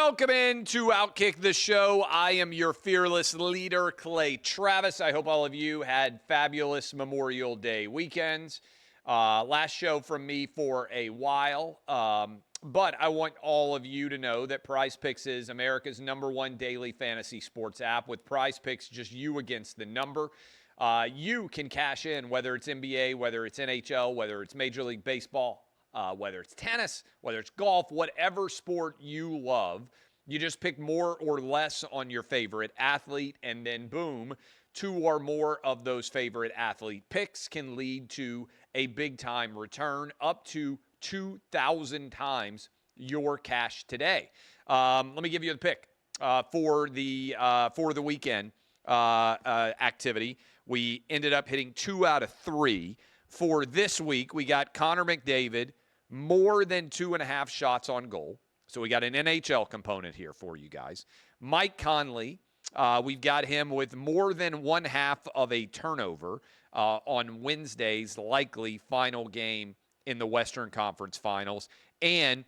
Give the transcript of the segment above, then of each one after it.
Welcome into OutKick the show. I am your fearless leader, Clay Travis. I hope all of you had fabulous Memorial Day weekends. Last show from me for a while, but I want all of you to know that PrizePicks is America's #1 daily fantasy sports app. With PrizePicks, just you against the number. You can cash in, whether it's NBA, whether it's NHL, whether it's Major League Baseball, whether it's tennis, whether it's golf, whatever sport you love. You just pick more or less on your favorite athlete, and then boom, 2 or more of those favorite athlete picks can lead to a big-time return up to 2,000 times your cash today. Let me give you the pick for the weekend activity. We ended up hitting 2 out of 3. For this week, we got Connor McDavid, more than 2.5 shots on goal. So we got an NHL component here for you guys. Mike Conley, we've got him with more than 1/2 of a turnover on Wednesday's likely final game in the Western Conference Finals. And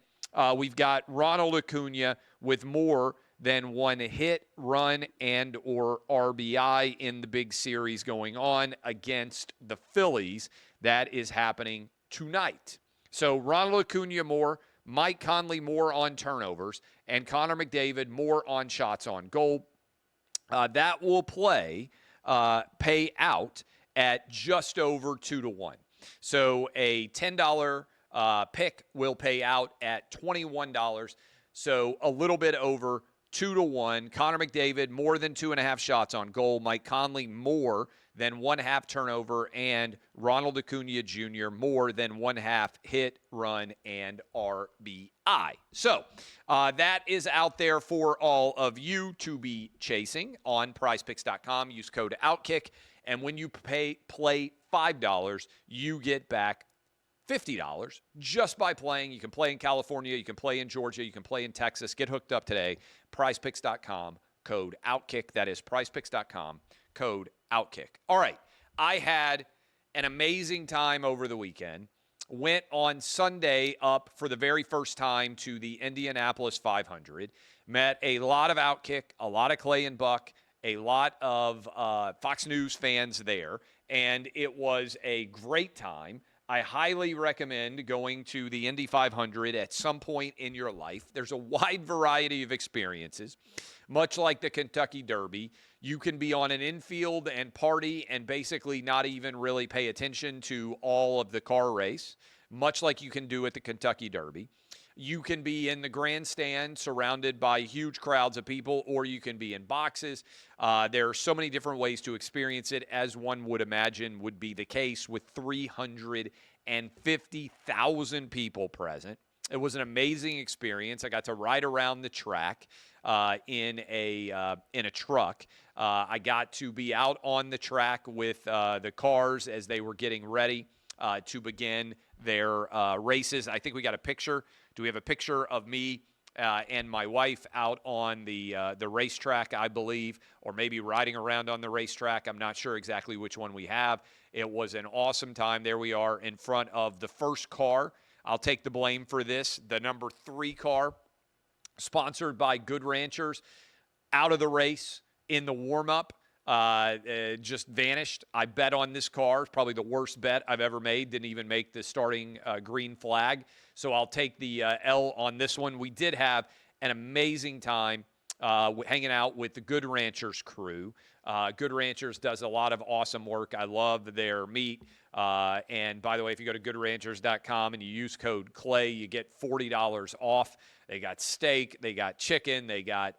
we've got Ronald Acuna with more than 1 hit, run, and or RBI in the big series going on against the Phillies. That is happening tonight. So Ronald Acuna more, Mike Conley more on turnovers, and Connor McDavid more on shots on goal. That will pay out at just over 2-1. So a $10 pick will pay out at $21. So a little bit over 2-1. Connor McDavid more than 2.5 shots on goal. Mike Conley more than 1/2 turnover, and Ronald Acuna Jr. more than 1/2 hit, run, and RBI. So that is out there for all of you to be chasing on PrizePicks.com. Use code OutKick, and when you play $5, you get back $50 just by playing. You can play in California, you can play in Georgia, you can play in Texas. Get hooked up today. PrizePicks.com, code OutKick. That is PrizePicks.com, code OutKick. All right, I had an amazing time over the weekend. Went on Sunday up for the very first time to the Indianapolis 500. Met a lot of OutKick, a lot of Clay and Buck, a lot of Fox News fans there, and it was a great time. I highly recommend going to the Indy 500 at some point in your life. There's a wide variety of experiences. Much like the Kentucky Derby, you can be on an infield and party and basically not even really pay attention to all of the car race, much like you can do at the Kentucky Derby. You can be in the grandstand surrounded by huge crowds of people, or you can be in boxes. There are so many different ways to experience it, as one would imagine would be the case with 350,000 people present. It was an amazing experience. I got to ride around the track in a truck. I got to be out on the track with the cars as they were getting ready to begin their races. I think we got a picture. Do we have a picture of me and my wife out on the racetrack, I believe, or maybe riding around on the racetrack? I'm not sure exactly which one we have. It was an awesome time. There we are in front of the first car. I'll take the blame for this. The number 3 car, sponsored by Good Ranchers, out of the race in the warm-up. Just vanished. I bet on this car. It's probably the worst bet I've ever made. Didn't even make the starting green flag. So I'll take the L on this one. We did have an amazing time hanging out with the Good Ranchers crew. Good Ranchers does a lot of awesome work. I love their meat. And by the way, if you go to goodranchers.com and you use code CLAY, you get $40 off. They got steak, they got chicken, they got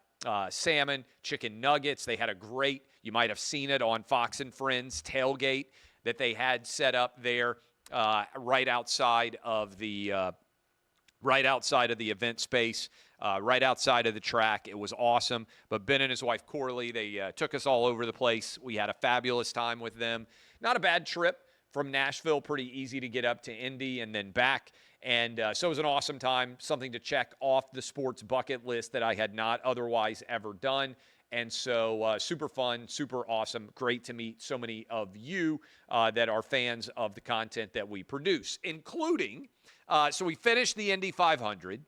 salmon, chicken nuggets. They had a great, you might have seen it on Fox and Friends, tailgate that they had set up there right outside of the event space, right outside of the track. It was awesome. But Ben and his wife Corley, they took us all over the place. We had a fabulous time with them. Not a bad trip from Nashville, pretty easy to get up to Indy and then back. And so it was an awesome time, something to check off the sports bucket list that I had not otherwise ever done. And so super fun, super awesome, great to meet so many of you that are fans of the content that we produce, including, so we finished the Indy 500,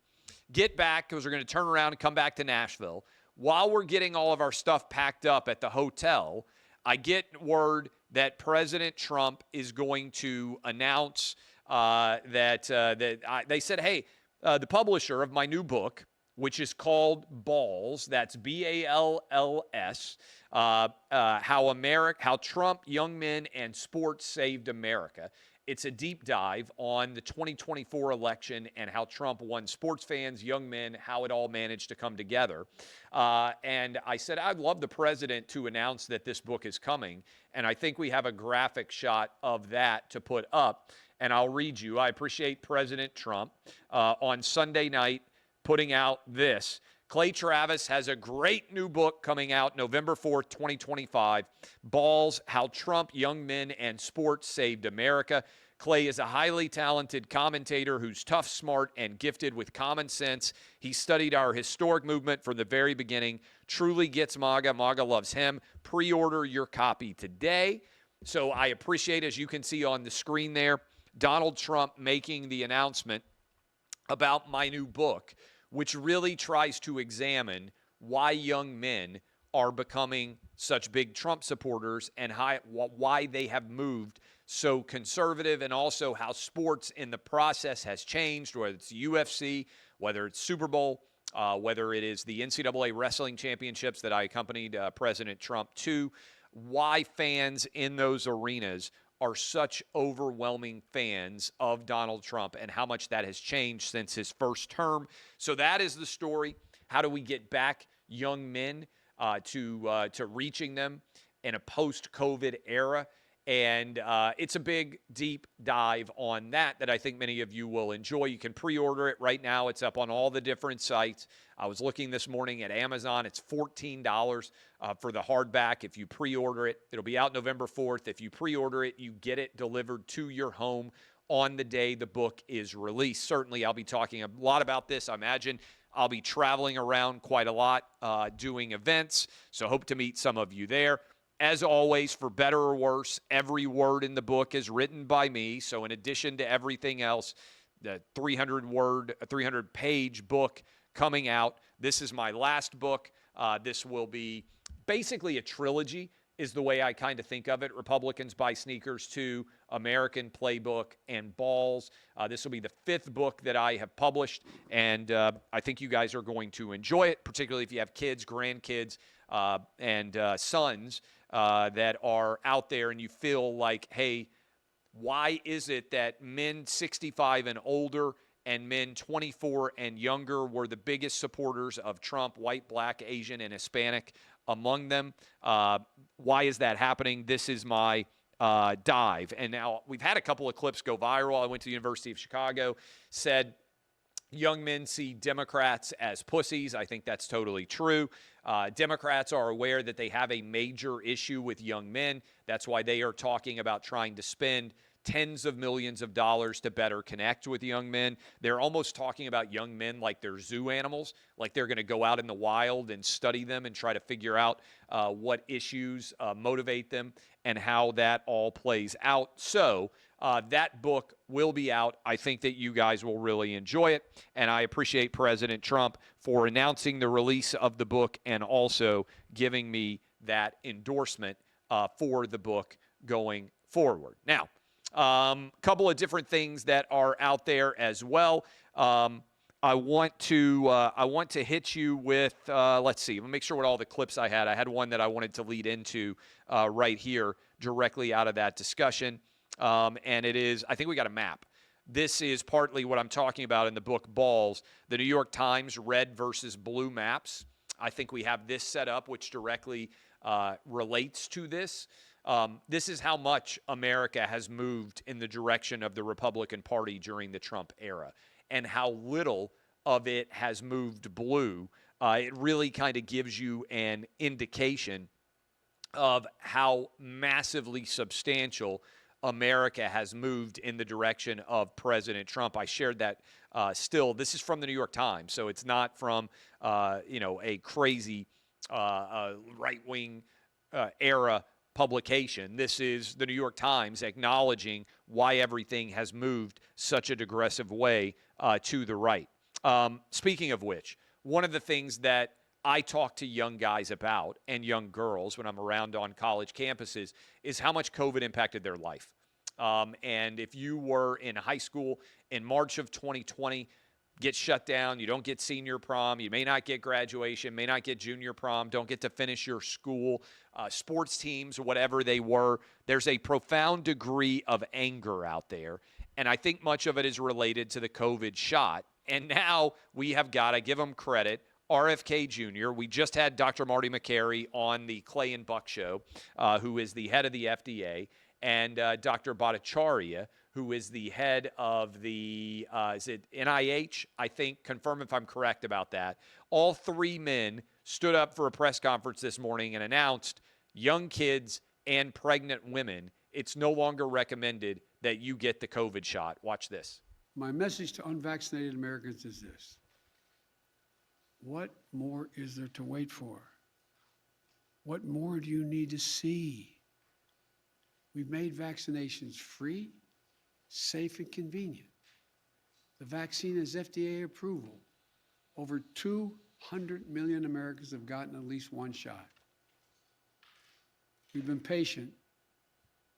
get back because we're going to turn around and come back to Nashville. While we're getting all of our stuff packed up at the hotel, I get word that President Trump is going to announce they said, hey, the publisher of my new book, which is called Balls, that's BALLS, how Trump, young men, and sports saved America. It's a deep dive on the 2024 election and how Trump won sports fans, young men, how it all managed to come together. And I said, I'd love the president to announce that this book is coming. And I think we have a graphic shot of that to put up. And I'll read you. I appreciate President Trump on Sunday night putting out this. Clay Travis has a great new book coming out November 4th, 2025, Balls, How Trump, Young Men, and Sports Saved America. Clay is a highly talented commentator who's tough, smart, and gifted with common sense. He studied our historic movement from the very beginning, truly gets MAGA. MAGA loves him. Pre-order your copy today. So I appreciate, as you can see on the screen there, Donald Trump making the announcement about my new book, which really tries to examine why young men are becoming such big Trump supporters and why they have moved so conservative, and also how sports in the process has changed, whether it's UFC, whether it's Super Bowl, whether it is the NCAA wrestling championships that I accompanied President Trump to, why fans in those arenas are such overwhelming fans of Donald Trump and how much that has changed since his first term. So that is the story. How do we get back young men to reaching them in a post-COVID era? And it's a big, deep dive on that I think many of you will enjoy. You can pre-order it right now. It's up on all the different sites. I was looking this morning at Amazon. It's $14 for the hardback if you pre-order it. It'll be out November 4th. If you pre-order it, you get it delivered to your home on the day the book is released. Certainly, I'll be talking a lot about this. I imagine I'll be traveling around quite a lot doing events, so hope to meet some of you there. As always, for better or worse, every word in the book is written by me. So in addition to everything else, the 300-page book coming out, this is my last book. This will be basically a trilogy, is the way I kind of think of it. Republicans Buy Sneakers 2, American Playbook, and Balls. This will be the 5th book that I have published, and I think you guys are going to enjoy it, particularly if you have kids, grandkids, and sons that are out there and you feel like, hey, why is it that men 65 and older and men 24 and younger were the biggest supporters of Trump, white, black, Asian, and Hispanic among them? Why is that happening? This is my dive. And now we've had a couple of clips go viral. I went to the University of Chicago, said young men see Democrats as pussies. I think that's totally true. Democrats are aware that they have a major issue with young men. That's why they are talking about trying to spend tens of millions of dollars to better connect with young men. They're almost talking about young men like they're zoo animals, like they're going to go out in the wild and study them and try to figure out what issues motivate them and how that all plays out. So that book will be out. I think that you guys will really enjoy it, and I appreciate President Trump for announcing the release of the book and also giving me that endorsement for the book going forward. Now, a couple of different things that are out there as well. I want to hit you with, let's see, let me make sure what all the clips I had. I had one that I wanted to lead into right here directly out of that discussion. And it is, I think we got a map. This is partly what I'm talking about in the book Balls, the New York Times red versus blue maps. I think we have this set up, which directly relates to this. This is how much America has moved in the direction of the Republican Party during the Trump era, and how little of it has moved blue. It really kind of gives you an indication of how massively substantial America has moved in the direction of President Trump. I shared that still. This is from the New York Times, so it's not from a crazy right-wing era publication. This is the New York Times acknowledging why everything has moved such a digressive way to the right. Speaking of which, one of the things that I talk to young guys about and young girls when I'm around on college campuses is how much COVID impacted their life. And if you were in high school in March of 2020, get shut down, you don't get senior prom, you may not get graduation, may not get junior prom, don't get to finish your school, sports teams, whatever they were, there's a profound degree of anger out there. And I think much of it is related to the COVID shot. And now we have got to give them credit. RFK Jr., we just had Dr. Marty Makary on the Clay and Buck show, who is the head of the FDA, and Dr. Bhattacharya, who is the head of the, is it NIH? I think, confirm if I'm correct about that. All three men stood up for a press conference this morning and announced young kids and pregnant women, it's no longer recommended that you get the COVID shot. Watch this. My message to unvaccinated Americans is this. What more is there to wait for? What more do you need to see? We've made vaccinations free, safe, and convenient. The vaccine has FDA approval. Over 200 million Americans have gotten at least one shot. We've been patient,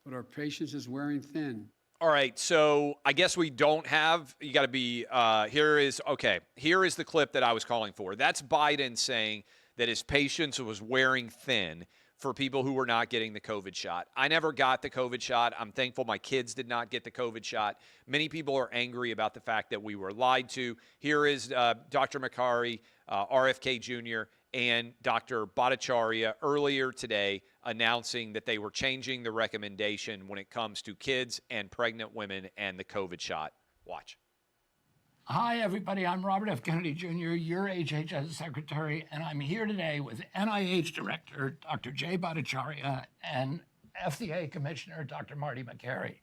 but our patience is wearing thin. All right, so I guess we don't have, you got to be, here is the clip that I was calling for. That's Biden saying that his patience was wearing thin for people who were not getting the COVID shot. I never got the COVID shot. I'm thankful my kids did not get the COVID shot. Many people are angry about the fact that we were lied to. Here is Dr. Makary, RFK Jr., and Dr. Bhattacharya earlier today announcing that they were changing the recommendation when it comes to kids and pregnant women and the COVID shot. Watch. Hi, everybody. I'm Robert F. Kennedy Jr., your HHS Secretary, and I'm here today with NIH Director Dr. Jay Bhattacharya and FDA Commissioner Dr. Marty Makary.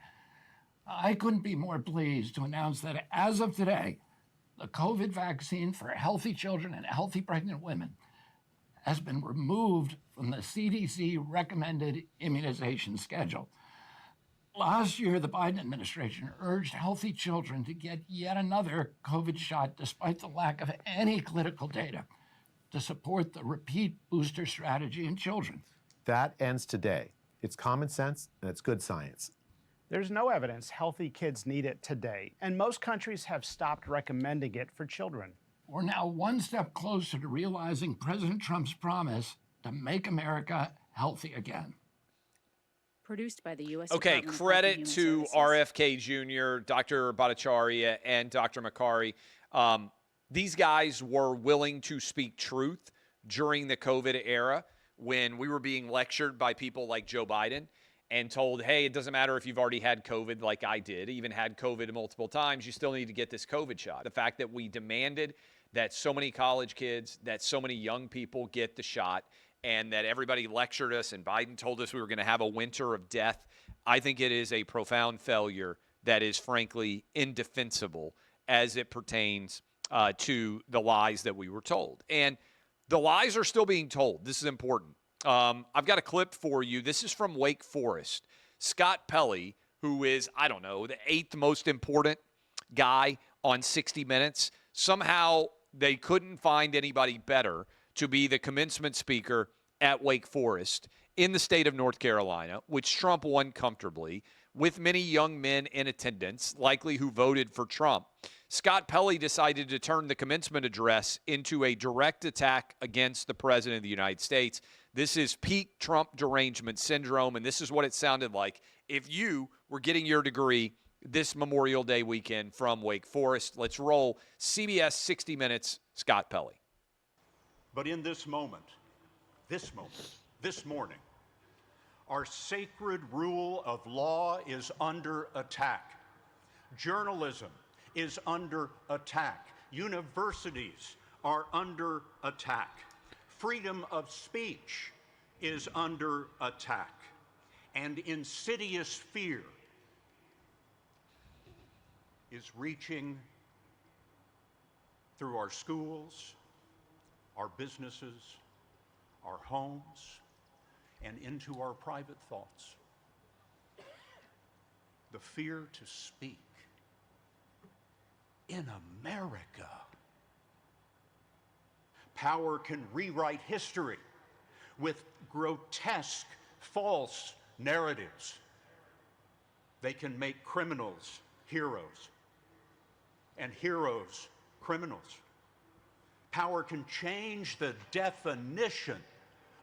I couldn't be more pleased to announce that as of today, the COVID vaccine for healthy children and healthy pregnant women has been removed from the CDC recommended immunization schedule. Last year, the Biden administration urged healthy children to get yet another COVID shot despite the lack of any clinical data to support the repeat booster strategy in children. That ends today. It's common sense and it's good science. There's no evidence healthy kids need it today, and most countries have stopped recommending it for children. We're now one step closer to realizing President Trump's promise to make America healthy again. Produced by the U.S. Okay, Department of credit Health and to Human Services. RFK Jr., Dr. Bhattacharya, and Dr. Makary. These guys were willing to speak truth during the COVID era when we were being lectured by people like Joe Biden and told, hey, it doesn't matter if you've already had COVID like I did, even had COVID multiple times, you still need to get this COVID shot. The fact that we demanded that so many college kids, that so many young people get the shot, and that everybody lectured us and Biden told us we were going to have a winter of death, I think it is a profound failure that is frankly indefensible as it pertains to the lies that we were told. And the lies are still being told. This is important. I've got a clip for you. This is from Wake Forest. Scott Pelley, who is, I don't know, the 8th most important guy on 60 Minutes, somehow they couldn't find anybody better to be the commencement speaker at Wake Forest in the state of North Carolina, which Trump won comfortably, with many young men in attendance, likely who voted for Trump. Scott Pelley decided to turn the commencement address into a direct attack against the President of the United States. This is peak Trump derangement syndrome, and this is what it sounded like if you were getting your degree this Memorial Day weekend from Wake Forest. Let's roll CBS 60 Minutes, Scott Pelley. But in this moment, this morning, our sacred rule of law is under attack. Journalism is under attack. Universities are under attack. Freedom of speech is under attack. And insidious fear is reaching through our schools, our businesses, our homes, and into our private thoughts. The fear to speak in America Power can rewrite history with grotesque, false narratives. They can make criminals heroes and heroes criminals. Power can change the definition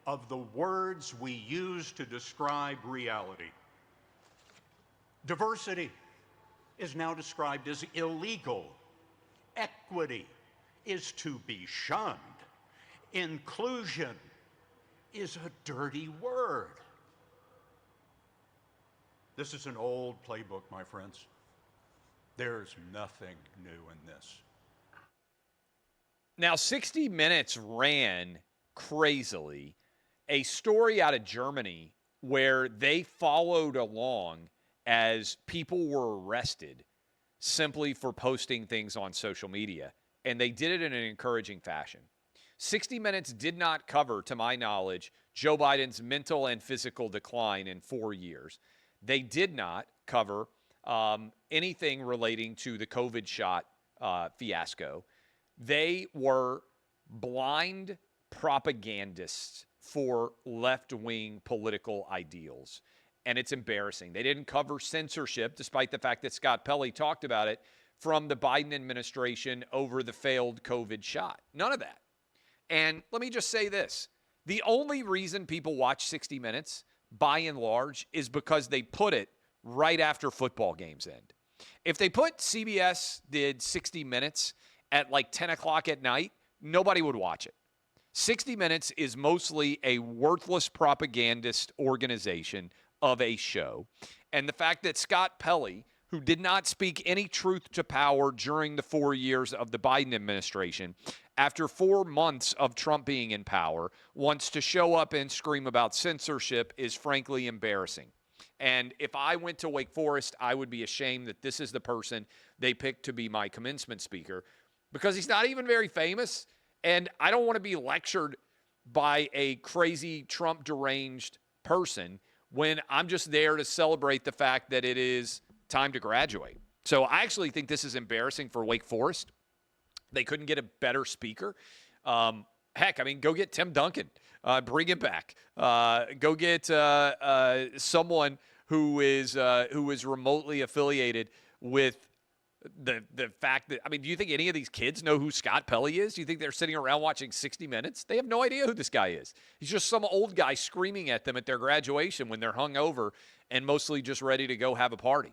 of the words we use to describe reality. Diversity is now described as illegal. Equity is to be shunned. Inclusion is a dirty word. This is an old playbook, my friends. There's nothing new in this. Now, 60 Minutes ran crazily a story out of Germany where they followed along as people were arrested simply for posting things on social media. And they did it in an encouraging fashion. 60 Minutes did not cover, to my knowledge, Joe Biden's mental and physical decline in 4 years. They did not cover anything relating to the COVID shot fiasco. They were blind propagandists for left-wing political ideals. And it's embarrassing. They didn't cover censorship, despite the fact that Scott Pelley talked about it, from the Biden administration over the failed COVID shot. None of that. And let me just say this. The only reason people watch 60 Minutes, by and large, is because they put it right after football games end. If they put CBS did 60 Minutes at like 10 o'clock at night, nobody would watch it. 60 Minutes is mostly a worthless propagandist organization of a show. And the fact that Scott Pelley, who did not speak any truth to power during the 4 years of the Biden administration, after 4 months of Trump being in power, wants to show up and scream about censorship is frankly embarrassing. And if I went to Wake Forest, I would be ashamed that this is the person they picked to be my commencement speaker, because he's not even very famous. And I don't want to be lectured by a crazy Trump deranged person when I'm just there to celebrate the fact that it is time to graduate. So I actually think this is embarrassing for Wake Forest. They couldn't get a better speaker. Heck, I mean, go get Tim Duncan. Bring him back. Go get someone who is remotely affiliated with the fact that, I mean, do you think any of these kids know who Scott Pelley is? Do you think they're sitting around watching 60 Minutes? They have no idea who this guy is. He's just some old guy screaming at them at their graduation when they're hungover and mostly just ready to go have a party.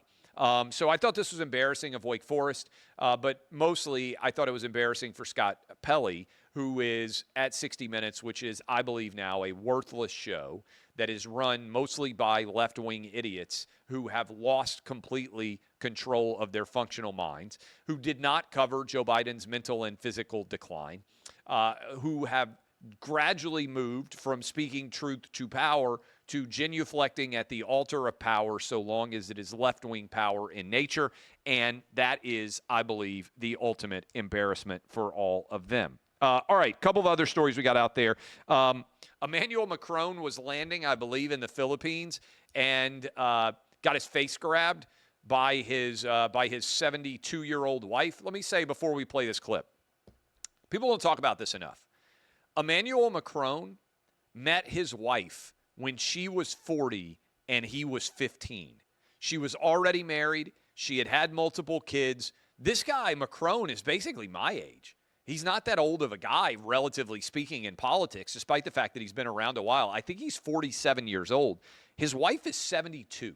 So I thought this was embarrassing of Wake Forest, but mostly I thought it was embarrassing for Scott Pelley, who is at 60 Minutes, which is, I believe now, a worthless show that is run mostly by left-wing idiots who have lost completely control of their functional minds, who did not cover Joe Biden's mental and physical decline, who have gradually moved from speaking truth to power to genuflecting at the altar of power so long as it is left-wing power in nature. And that is, I believe, the ultimate embarrassment for all of them. All right, a couple of other stories we got out there. Emmanuel Macron was landing, I believe, in the Philippines and got his face grabbed by his 72-year-old wife. Let me say before we play this clip, people don't talk about this enough. Emmanuel Macron met his wife when she was 40 and he was 15. She was already married. She had multiple kids. This guy, Macron, is basically my age. He's not that old of a guy, relatively speaking, in politics, despite the fact that he's been around a while. I think he's 47 years old. His wife is 72.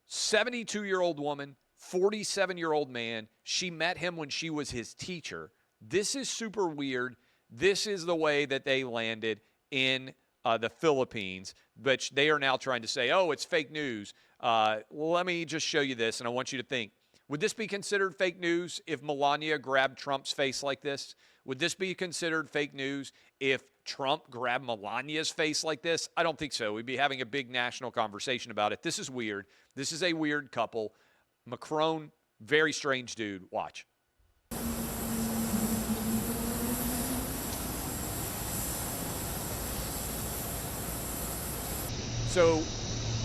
72-year-old woman, 47-year-old man. She met him when she was his teacher. This is super weird. This is the way that they landed in the Philippines, but they are now trying to say, oh, it's fake news. Let me just show you this, and I want you to think. Would this be considered fake news if Melania grabbed Trump's face like this? Would this be considered fake news if Trump grabbed Melania's face like this? I don't think so. We'd be having a big national conversation about it. This is weird. This is a weird couple. Macron, very strange dude. Watch. So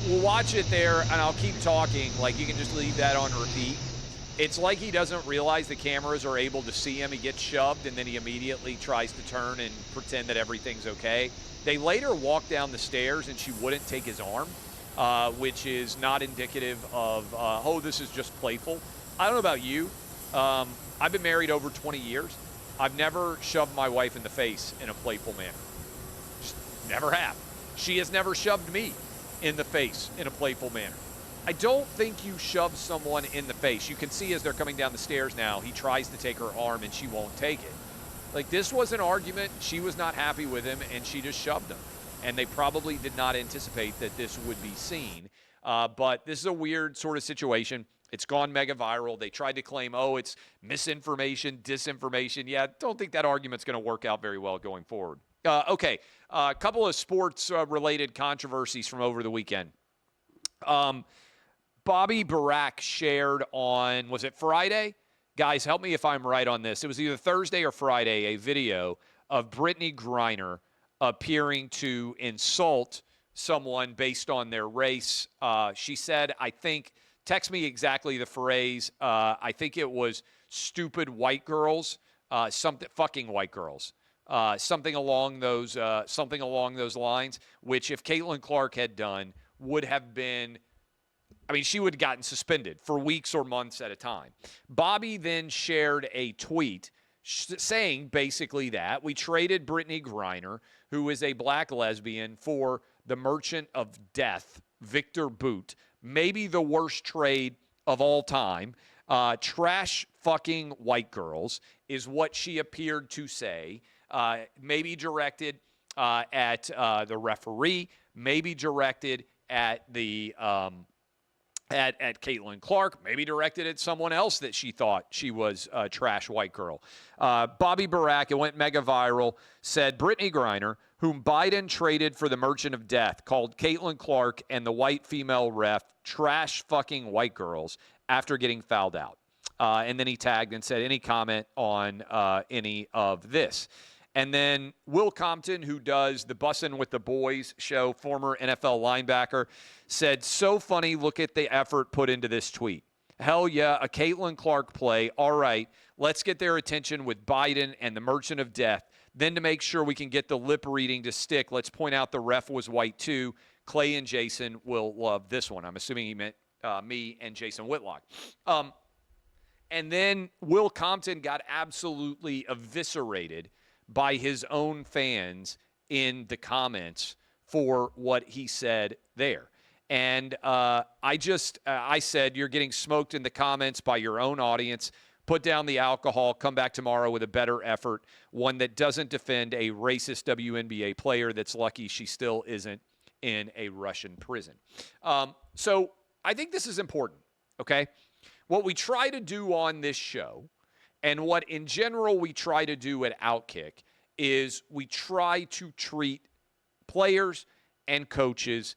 we'll watch it there, and I'll keep talking. Like, you can just leave that on repeat. It's like he doesn't realize the cameras are able to see him. He gets shoved, and then he immediately tries to turn and pretend that everything's okay. They later walked down the stairs, and she wouldn't take his arm, which is not indicative of, oh, this is just playful. I don't know about you. I've been married over 20 years. I've never shoved my wife in the face in a playful manner. Just never have. She has never shoved me in the face in a playful manner. I don't think you shove someone in the face. You can see as they're coming down the stairs now, he tries to take her arm and she won't take it. Like, this was an argument. She was not happy with him, and she just shoved him. And they probably did not anticipate that this would be seen. But this is a weird sort of situation. It's gone mega viral. They tried to claim, oh, it's misinformation, disinformation. Yeah, don't think that argument's going to work out very well going forward. Okay, a couple of sports-related controversies from over the weekend. Bobby Barack shared on, was it Friday? Guys, help me if I'm right on this. It was either Thursday or Friday, a video of Brittney Griner appearing to insult someone based on their race. She said, I think, text me exactly the phrase, I think it was stupid white girls, fucking white girls. Something along those lines, which if Caitlin Clark had done would have been, I mean, she would have gotten suspended for weeks or months at a time. Bobby then shared a tweet saying basically that we traded Brittney Griner, who is a black lesbian, for the Merchant of Death, Victor Boot. Maybe the worst trade of all time. Trash fucking white girls is what she appeared to say. Maybe directed at the referee, maybe directed at the at Caitlin Clark, maybe directed at someone else that she thought she was a trash white girl. Bobby Barack, it went mega viral, said Brittney Griner, whom Biden traded for the Merchant of Death, called Caitlin Clark and the white female ref trash fucking white girls after getting fouled out. And then he tagged and said, any comment on any of this? And then Will Compton, who does the Bussin' with the Boys show, former NFL linebacker, said, so funny, look at the effort put into this tweet. Hell yeah, a Caitlin Clark play. All right, let's get their attention with Biden and the Merchant of Death. Then to make sure we can get the lip reading to stick, let's point out the ref was white too. Clay and Jason will love this one. I'm assuming he meant me and Jason Whitlock. And then Will Compton got absolutely eviscerated by his own fans in the comments for what he said there. And I said, you're getting smoked in the comments by your own audience. Put down the alcohol. Come back tomorrow with a better effort, one that doesn't defend a racist WNBA player that's lucky she still isn't in a Russian prison. So I think this is important, okay? What we try to do on this show, and what in general we try to do at OutKick, is we try to treat players and coaches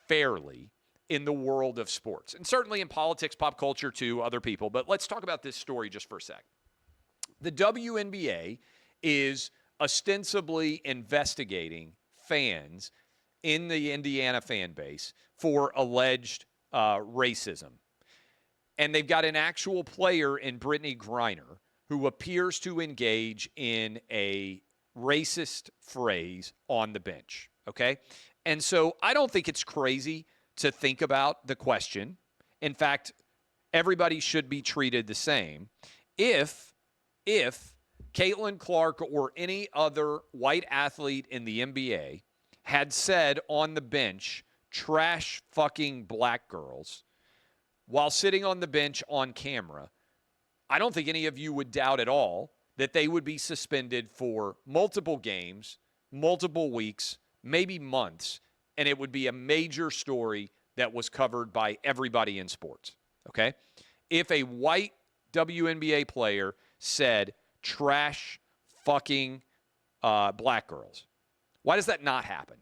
fairly in the world of sports. And certainly in politics, pop culture too, other people. But let's talk about this story just for a sec. The WNBA is ostensibly investigating fans in the Indiana fan base for alleged racism. And they've got an actual player in Brittney Griner who appears to engage in a racist phrase on the bench, okay? And so I don't think it's crazy to think about the question. In fact, everybody should be treated the same. If Caitlin Clark or any other white athlete in the NBA had said on the bench, trash fucking black girls, while sitting on the bench on camera, I don't think any of you would doubt at all that they would be suspended for multiple games, multiple weeks, maybe months, and it would be a major story that was covered by everybody in sports, okay? If a white WNBA player said trash fucking black girls, why does that not happen?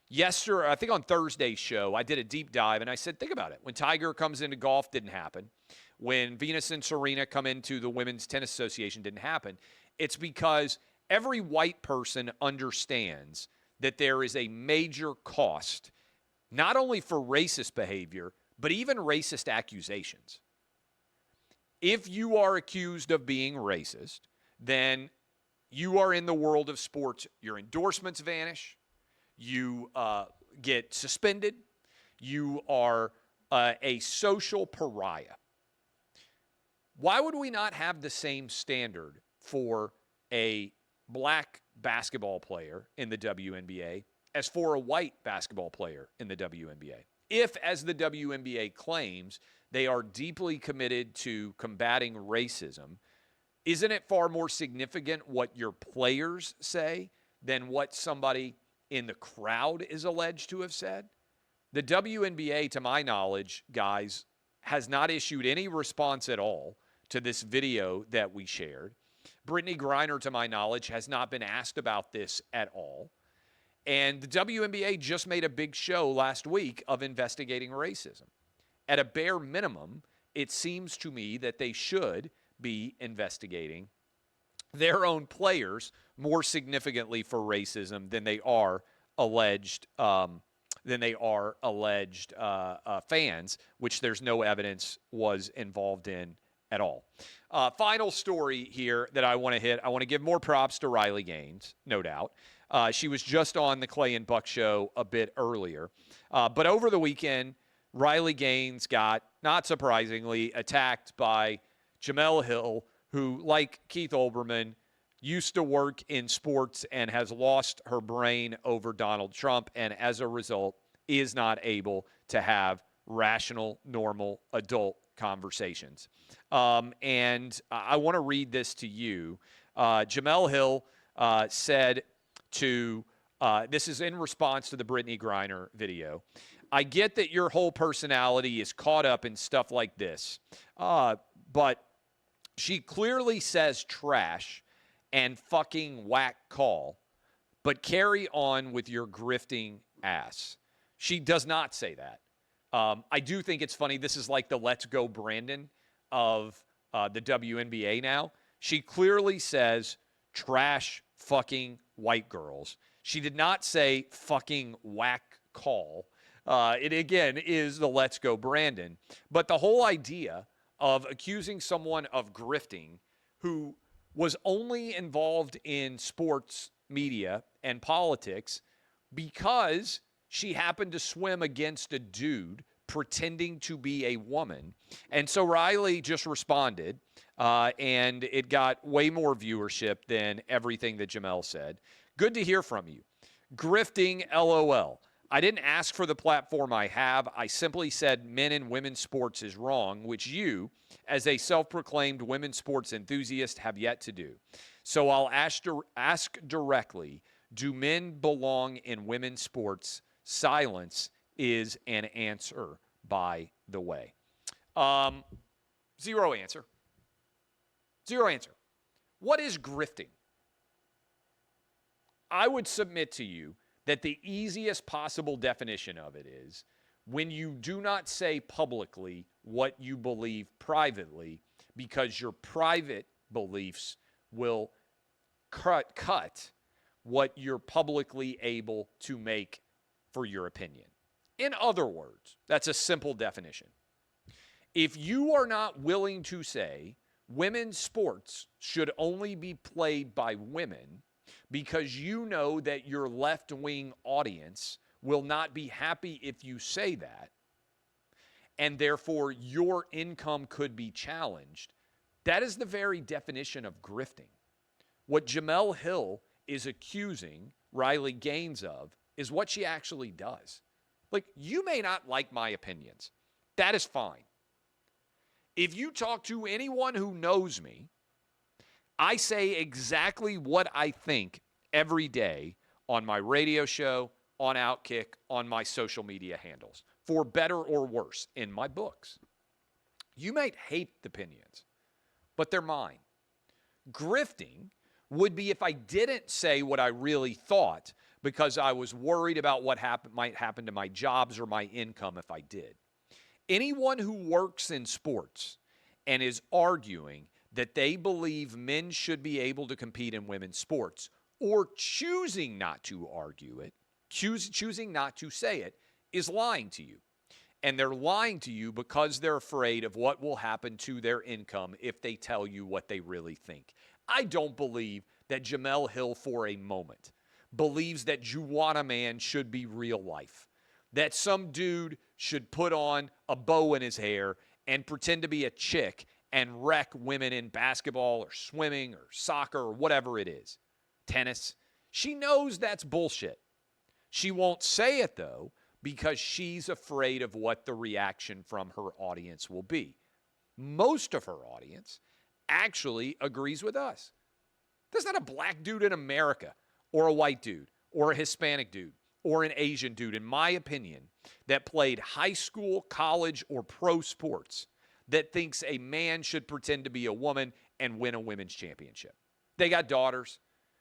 Yesterday, I think on Thursday's show, I did a deep dive, and I said, think about it. When Tiger comes into golf, didn't happen. When Venus and Serena come into the Women's Tennis Association, didn't happen. It's because every white person understands that there is a major cost, not only for racist behavior, but even racist accusations. If you are accused of being racist, then you are in the world of sports. Your endorsements vanish. You get suspended. You are a social pariah. Why would we not have the same standard for a black basketball player in the WNBA as for a white basketball player in the WNBA? If, as the WNBA claims, they are deeply committed to combating racism, isn't it far more significant what your players say than what somebody in the crowd is alleged to have said? The WNBA, to my knowledge, guys, has not issued any response at all to this video that we shared. Brittney Griner, to my knowledge, has not been asked about this at all. And the WNBA just made a big show last week of investigating racism. At a bare minimum, it seems to me that they should be investigating their own players more significantly for racism than they are alleged fans, which there's no evidence was involved in at all. Final story here that I want to hit. I want to give more props to Riley Gaines, no doubt. She was just on the Clay and Buck show a bit earlier. But over the weekend, Riley Gaines got, not surprisingly, attacked by Jemele Hill, who, like Keith Olbermann, used to work in sports and has lost her brain over Donald Trump, and as a result is not able to have rational, normal, adult conversations. And I want to read this to you. Jemele Hill said to, this is in response to the Brittney Griner video, "I get that your whole personality is caught up in stuff like this, but she clearly says trash and fucking whack call, but carry on with your grifting ass." She does not say that. I do think it's funny. This is like the Let's Go Brandon of the WNBA now. She clearly says trash fucking white girls. She did not say fucking whack call. It, again, is the Let's Go Brandon. But the whole idea of accusing someone of grifting who was only involved in sports media and politics because she happened to swim against a dude pretending to be a woman. And so Riley just responded, and it got way more viewership than everything that Jemele said. "Good to hear from you. Grifting, LOL. I didn't ask for the platform I have. I simply said men and women's sports is wrong, which you, as a self-proclaimed women's sports enthusiast, have yet to do. So I'll ask directly, do men belong in women's sports? Silence is an answer, by the way." Zero answer. Zero answer. What is grifting? I would submit to you that the easiest possible definition of it is when you do not say publicly what you believe privately because your private beliefs will cut what you're publicly able to make for your opinion. In other words, that's a simple definition. If you are not willing to say women's sports should only be played by women because you know that your left-wing audience will not be happy if you say that, and therefore your income could be challenged, that is the very definition of grifting. What Jemele Hill is accusing Riley Gaines of is what she actually does. Like, you may not like my opinions. That is fine. If you talk to anyone who knows me, I say exactly what I think every day on my radio show, on OutKick, on my social media handles, for better or worse, in my books. You might hate the opinions, but they're mine. Grifting would be if I didn't say what I really thought because I was worried about what might happen to my jobs or my income if I did. Anyone who works in sports and is arguing that they believe men should be able to compete in women's sports or choosing not to argue it, choosing not to say it, is lying to you. And they're lying to you because they're afraid of what will happen to their income if they tell you what they really think. I don't believe that Jemele Hill for a moment believes that Juwanna Mann should be real life, that some dude should put on a bow in his hair and pretend to be a chick and wreck women in basketball or swimming or soccer or whatever it is, tennis. She knows that's bullshit. She won't say it, though, because she's afraid of what the reaction from her audience will be. Most of her audience actually agrees with us. There's not a black dude in America or a white dude or a Hispanic dude or an Asian dude, in my opinion, that played high school, college, or pro sports that thinks a man should pretend to be a woman and win a women's championship. They got daughters.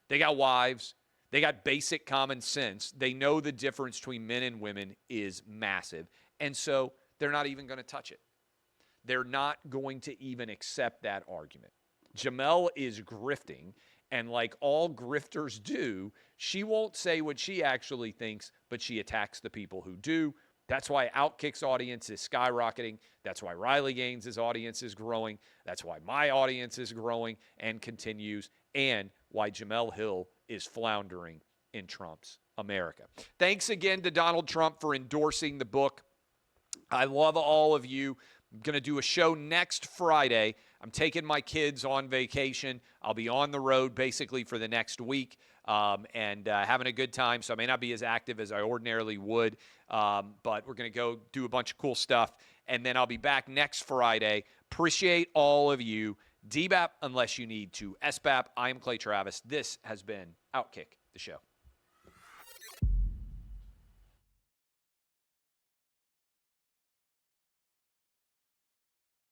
They got wives. They got basic common sense. They know the difference between men and women is massive. And so they're not even going to touch it. They're not going to even accept that argument. Jemele is grifting, and like all grifters do, she won't say what she actually thinks, but she attacks the people who do. That's why OutKick's audience is skyrocketing. That's why Riley Gaines' audience is growing. That's why my audience is growing and continues, and why Jemele Hill is floundering in Trump's America. Thanks again to Donald Trump for endorsing the book. I love all of you. I'm going to do a show next Friday. I'm taking my kids on vacation. I'll be on the road basically for the next week and having a good time, so I may not be as active as I ordinarily would, but we're going to go do a bunch of cool stuff, and then I'll be back next Friday. Appreciate all of you. DBAP unless you need to. SBAP, I am Clay Travis. This has been OutKick, the show.